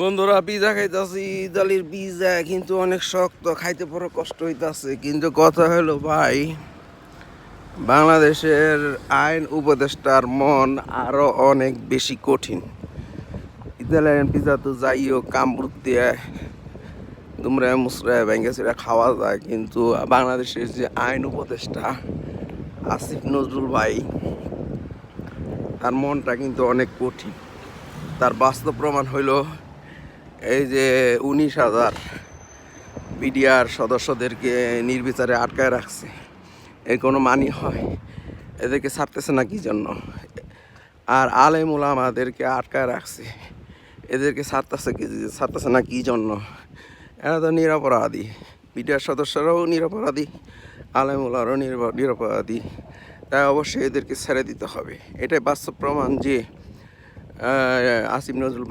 বন্ধুরা পিজা খাইতেছি ইতালির পিজা, কিন্তু অনেক শক্ত, খাইতে পরে কষ্ট হইতাছে। কিন্তু কথা হলো ভাই, বাংলাদেশের আইন উপদেষ্টার মন আরো অনেক বেশি কঠিন। ইতালিয়ান পিজা তো যাইও কামড় দিয়ে দুমড়ায় মুসড়ায় ভেঙে সেটা খাওয়া যায়, কিন্তু বাংলাদেশের যে আইন উপদেষ্টা আসিফ নজরুল ভাই, তার মনটা কিন্তু অনেক কঠিন। তার বাস্তব প্রমাণ হইল এই যে 19,000 বিডিআর সদস্যদেরকে নির্বিচারে আটকায় রাখছে। এর কোনো মানি হয়? এদেরকে ছাড়তেছে না কি জন্য? আর আলেম ওলামাদেরকে আটকায় রাখছে, এদেরকে ছাড়তেছে না কি জন্য? এরা তো নিরপরাধী, বিডিআর সদস্যরাও নিরপরাধী, আলেম ওলামারও নিরপরাধী। তাই অবশ্যই এদেরকে ছেড়ে দিতে হবে। এটাই বাস্তব প্রমাণ যে আসিফ নজরুল